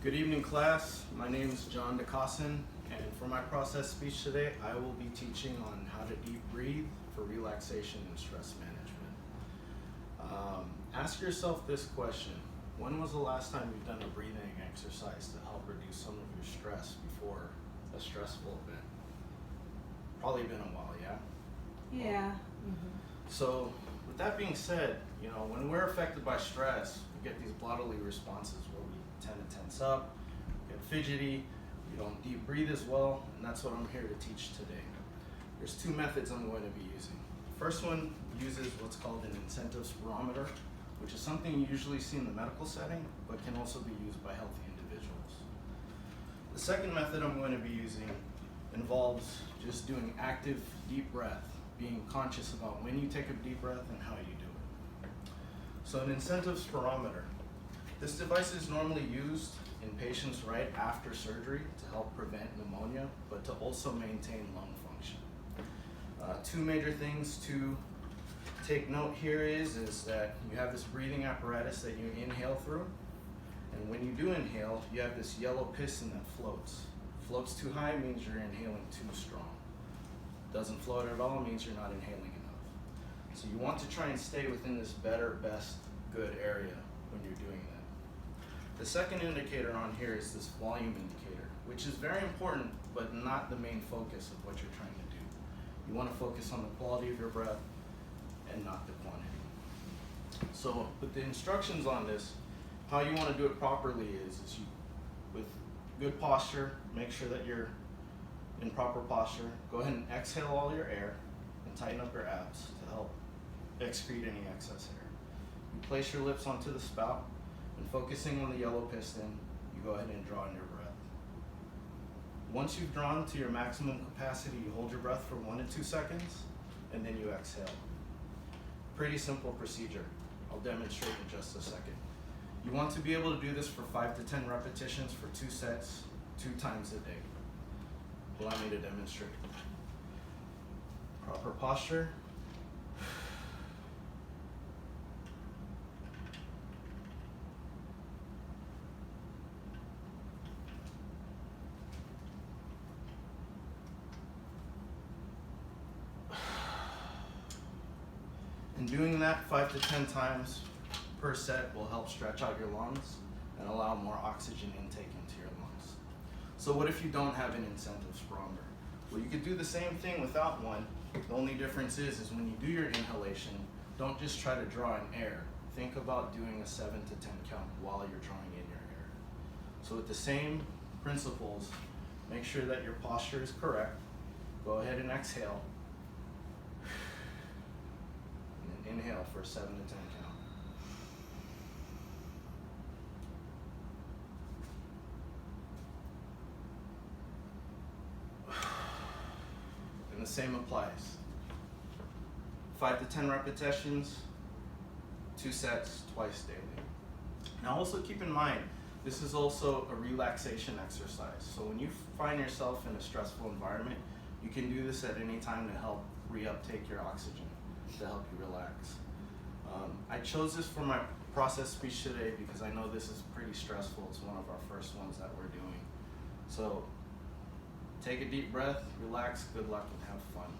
Good evening, class. My name is John DeCossin, and for my process speech today, I will be teaching on how to deep breathe for relaxation and stress management. Ask yourself this question. When was the last time you've done a breathing exercise to help reduce some of your stress before a stressful event? Probably been a while, yeah? Yeah. So with that being said, when we're affected by stress, we get these bodily responses where we tend to tense up, get fidgety, we don't deep breathe as well, and that's what I'm here to teach today. There's two methods I'm going to be using. The first one uses what's called an incentive spirometer, which is something you usually see in the medical setting, but can also be used by healthy individuals. The second method I'm going to be using involves just doing active deep breath, being conscious about when you take a deep breath and how you do it. So an incentive spirometer. This device is normally used in patients right after surgery to help prevent pneumonia, but to also maintain lung function. Two major things to take note here is that you have this breathing apparatus that you inhale through, and when you do inhale, you have this yellow piston that floats. Floats too high means you're inhaling too strong. Doesn't float at all means you're not inhaling enough. So you want to try and stay within this better, best, good area when you're doing that. The second indicator on here is this volume indicator, which is very important, but not the main focus of what you're trying to do. You want to focus on the quality of your breath and not the quantity. So with the instructions on this, how you want to do it properly is you, with good posture, make sure that you're in proper posture. Go ahead and exhale all your air and tighten up your abs to help excrete any excess air. You place your lips onto the spout, and focusing on the yellow piston, you go ahead and draw in your breath. Once you've drawn to your maximum capacity, you hold your breath for 1 to 2 seconds, and then you exhale. Pretty simple procedure. I'll demonstrate in just a second. You want to be able to do this for 5 to 10 repetitions for 2 sets, 2 times a day. Allow me to demonstrate. Proper posture. And doing that 5 to 10 times per set will help stretch out your lungs and allow more oxygen intake into your lungs. So what if you don't have an incentive spirometer? Well, you could do the same thing without one. The only difference is when you do your inhalation, don't just try to draw in air. Think about doing a 7 to 10 count while you're drawing in your air. So with the same principles, make sure that your posture is correct. Go ahead and exhale. And then inhale for a 7 to 10 count. And the same applies. 5 to 10 repetitions, 2 sets, twice daily. Now also keep in mind, this is also a relaxation exercise. So when you find yourself in a stressful environment, you can do this at any time to help reuptake your oxygen, to help you relax. I chose this for my process speech today because I know this is pretty stressful. It's one of our first ones that we're doing. So take a deep breath, relax, good luck, and have fun.